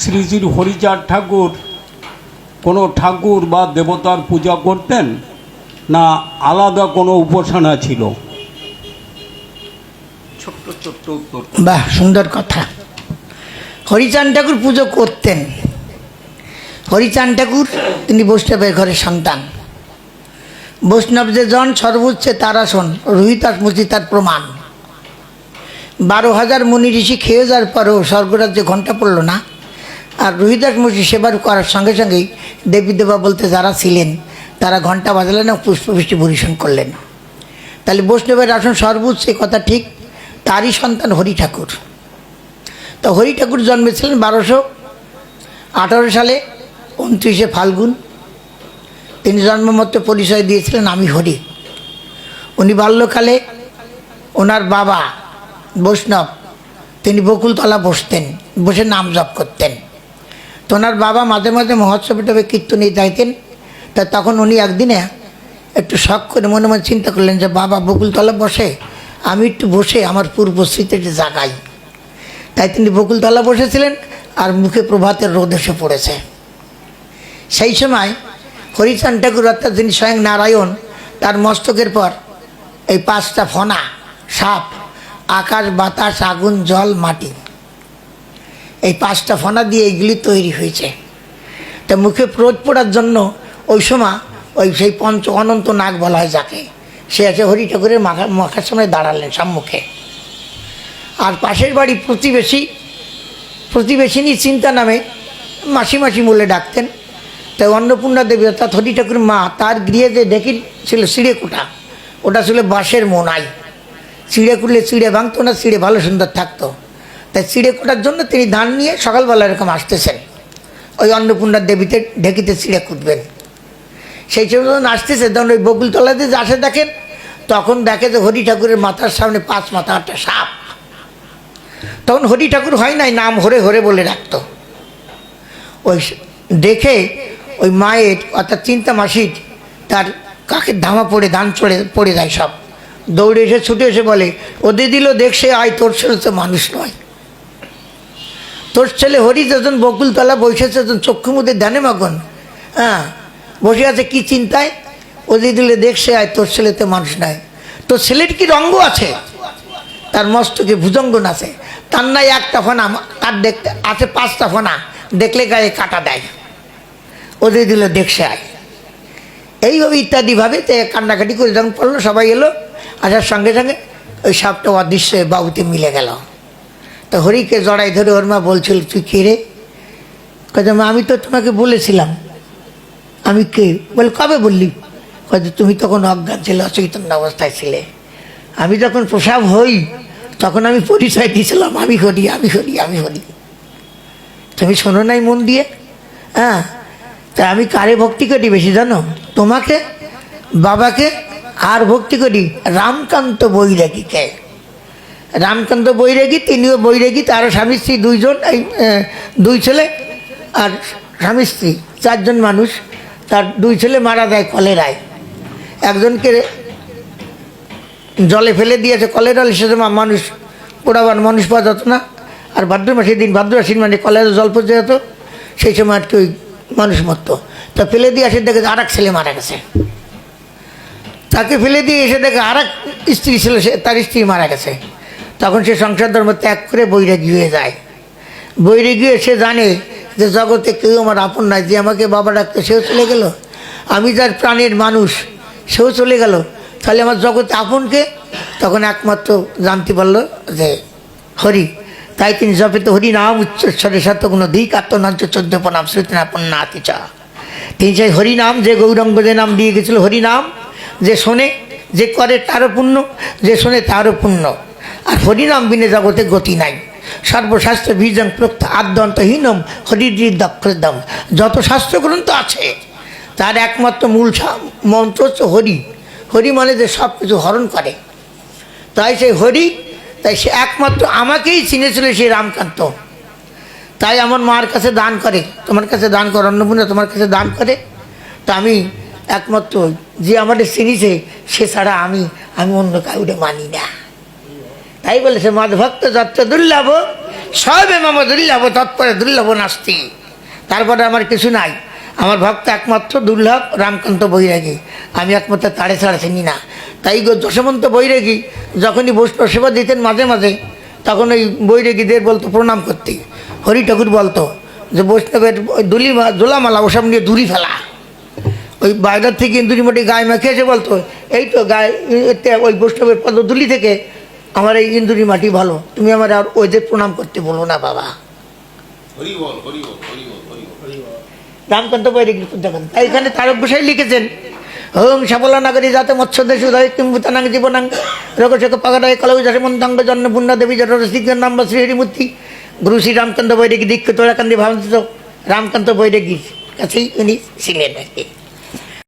শ্রী শ্রী হরিচাঁদ ঠাকুর কোনো ঠাকুর বা দেবতার পূজা করতেন না আলাদা কোনো উপাসনা ছিল? ছোট্ট ছোট্ট উত্তর। বাহ, সুন্দর কথা। হরিচাঁদ ঠাকুর পুজো করতেন। হরিচাঁদ ঠাকুর তিনি বৈষ্ণবের ঘরের সন্তান। বৈষ্ণব যে জন সর্বোচ্চে তার আসন, রোহিতাস মুচি তার প্রমাণ। 12,000 মুনি ঋষি খেয়ে যাওয়ার পরেও স্বর্গরাজ্যে ঘণ্টা পড়ল না। আর রোহিদাস মুচি সেবার করার সঙ্গে সঙ্গেই দেবী দেবা বলতে যারা ছিলেন তারা ঘণ্টা বাজালেন না, পুষ্পবৃষ্টি বরিশন করলেন। তাহলে বৈষ্ণবের আসন সর্বোচ্চ, কথা ঠিক। তারই সন্তান হরি ঠাকুর। তো হরি ঠাকুর জন্মেছিলেন 1218 সালে 29শে ফাল্গুন। তিনি জন্মমত পরিচয় দিয়েছিলেন আমি হরি। উনি বাল্যকালে ওনার বাবা বৈষ্ণব, তিনি বকুলতলা বসতেন, বসে নাম জপ করতেন। তো ওনার বাবা মাঝে মাঝে মহোৎসবে টবে কীর্তনে যাইতেন। তা তখন উনি একদিনে একটু শখ করে মনে মনে চিন্তা করলেন যে বাবা বকুলতলা বসে, আমি একটু বসে আমার পূর্ব স্মৃতিটি জাগাই। তাই তিনি বকুলতলা বসেছিলেন আর মুখে প্রভাতের রোদ এসে পড়েছে। সেই সময় হরিচাঁদ ঠাকুর অর্থাৎ যিনি স্বয়ং নারায়ণ, তার মস্তকের পর এই 5টা ফণা, সাপ, আকাশ, বাতাস, আগুন, জল, মাটি, এই 5টা ফণা দিয়ে এইগুলি তৈরি হয়েছে। তা মুখে রোদ পড়ার জন্য ওই সময় সেই পঞ্চ অনন্ত নাগ বলা হয় যাকে, সে আছে হরি ঠাকুরের মাখার সময় দাঁড়ালেন সম্মুখে। আর পাশের বাড়ি প্রতিবেশিনী চিন্তা নামে মাসি মাসি বলে ডাকতেন। তাই অন্নপূর্ণা দেবী অর্থাৎ হরি ঠাকুরের মা, তার গৃহে যে ডেকি ছিল চিড়ে কোটা, ওটা ছিল বাঁশের মোনাই। চিড়ে কুটলে চিড়ে ভাঙতো না, চিড়ে ভালো সুন্দর থাকতো। তাই চিড়ে কোটার জন্য তিনি ধান নিয়ে সকালবেলা এরকম আসতেছেন, ওই অন্নপূর্ণার দেবীতে ঢেকিতে চিড়ে কুটবেন। সেই সময় যখন আসতেছে তখন ওই বকুলতলাতে যে আসে দেখেন, তখন দেখে যে হরি ঠাকুরের মাথার সামনে 5 মাথা 8টা সাপ। তখন হরি ঠাকুর হয় নাই, নাম হরে হরে বলে ডাকতো। ওই দেখে ওই মায়ের অর্থাৎ চিন্তা মাসির তার কাকের ধামা পড়ে ধান পড়ে যায় সব। দৌড়ে এসে ছুটে এসে বলে, ওদের দিল দেখছে আয়, তোর ছেলে তো মানুষ নয়। তোর ছেলে হরি যখন বকুলতলা বসেছে, যখন চক্ষু মুদে ধ্যানে মগন, হ্যাঁ বসে আছে কি চিন্তায়, ওদের দিলে দেখছে আয়, তোর ছেলে তো মানুষ নয়। তোর ছেলের কি রঙ্গ আছে? তার মস্তকে ভুজঙ্গ আছে। তার নাই 1টা ফণা, তার দেখতে আছে 5টা ফণা, দেখলে গায়ে কাটা দেয়। ওদের দিল দেখছে আয়। এইভাবে ইত্যাদিভাবে তে কান্নাকাটি করে যখন পড়লো, সবাই এলো, আসার সঙ্গে সঙ্গে ওই সাপটা অদৃশ্য বাবুতে মিলে গেল। তো হরিকে জড়াই ধরে ওর মা বলছিল, তুই কে রে? কাজে মা আমি তো তোমাকে বলেছিলাম। আমি কে? বলে কবে বললি? কাজে তুমি তখন অজ্ঞান ছিলে, অচৈতন্য অবস্থায় ছিলে। আমি যখন প্রসাব হই তখন আমি পরিচয় দিয়েছিলাম আমি হরি, আমি হরি, আমি হরি। তুমি শোনো নাই মন দিয়ে? হ্যাঁ, তা আমি কারে ভক্তি করি বেশি জানো? তোমাকে, বাবাকে, আর ভক্তি করি রামকান্ত বৈরাগীকে। রামকান্ত বৈরাগী, তিনিও বৈরাগী, তারও স্বামী স্ত্রী 2 জন, এই 2 ছেলে আর স্বামী স্ত্রী 4 জন মানুষ। তার 2 ছেলে মারা যায় কলেরায়। একজনকে জলে ফেলে দিয়েছে কলেরালে, সে সময় মানুষ পোড়াবার মানুষ পাওয়া যেত না। আর ভাদ্র মাসের দিন, ভাদ্র আশ্বিন মানে কলেরা জল পড়তে যেত, সেই সময় আর কি ওই মানুষ মরতো। তা ফেলে দিয়ে এসে দেখে আর এক ছেলে মারা গেছে। তাকে ফেলে দিয়ে এসে দেখে আর এক স্ত্রী ছিল, সে তার স্ত্রী মারা গেছে। তখন সে সংসার ধর্ম ত্যাগ করে বৈরাগী হয়ে যায়। বৈরাগী হয়ে সে জানে যে জগতে কেউ আমার আপন নাই, যে আমাকে বাবা ডাকতো সেও চলে গেল, আমি যার প্রাণের মানুষ সেও চলে গেল, তাহলে আমার জগতে আপনকে? তখন একমাত্র জানতে পারলো যে হরি। তাই তিনি জপিত হরি নাম উচ্চস্বরে শতগুণ দিক আত্মনাঞ্চ 14 প্রণাম শ্রুতি নাপন নাতি চা। তিনি সেই হরিনাম, যে গৌরাঙ্গ যে নাম দিয়ে গেছিল হরিনাম, যে শোনে যে করে তারও পুণ্য, যে শোনে তারও পুণ্য। আর হরিনাম বিনে জগতে গতি নাই। সর্বশাস্ত্র বীজং প্রক্ত আদ্যন্তহীনম হরিদম। যত শাস্ত্রগ্রন্থ আছে তার একমাত্র মূল মন্ত্র হচ্ছে হরি। হরি মানে যে সব কিছু হরণ করে। তাই সেই হরি, তাই সে একমাত্র আমাকেই চিনেছিল সেই রামকান্ত। তাই আমার মার কাছে দান করে, তোমার কাছে দান করে, অন্নপূর্ণা তোমার কাছে দান করে। তা আমি একমাত্র যে আমাদের চিনিছে সে ছাড়া আমি অন্য কাউকে মানি না। তাই বলে সে মদভক্ত যত্র দুর্লভ সবে মম দুর্লভ তৎপরে দুর্লভ নাস্তি। তারপরে আমার কিছু নাই, আমার ভক্ত একমাত্র দুর্লভ রামকান্ত বৈরাগী, আমি একমাত্র তাড়ে ছাড়া চিনি না। তাই গো যশবন্ত বৈরাগী যখনই বৈষ্ণব সেবা দিতেন মাঝে মাঝে, তখন ওই বৈরাগীদের বলতো প্রণাম করতে। হরি ঠাকুর বলতো যে বৈষ্ণবের ওই দোলামালা ওসব নিয়ে দূরি ফেলা। ওই বাইরের থেকে ইন্দুরি মোটি গায়ে মেখে এসে বলতো এই তো গায়ে ওই বৈষ্ণবের পদধূলি থেকে আমার এই ইন্দুরি মাটি ভালো, তুমি আমার আর ওইদের প্রণাম করতে বলো না বাবা। রামকান্ত বৈরাগী দেখেন, তাই এখানে তারক গোসাই লিখেছেন ওং সাবলা নাগরী যাতে মৎস্যদেশ উদয় কিম্ভূতানাং জীবনাং রঘুশেখ পাগাড়ায় কলৌ যশমন্তাঙ্গ জন্মপূর্ণা দেবী জটর শ্রীজ্ঞান নাম শ্রী হরিমূর্তি। গুরু শ্রী রামকান্ত বৈরাগী দীক্ষিত তোরাকান্দি ভাবন্ত রামকান্ত বৈরাগীর কাছেই উনি ছিলেন আর কি।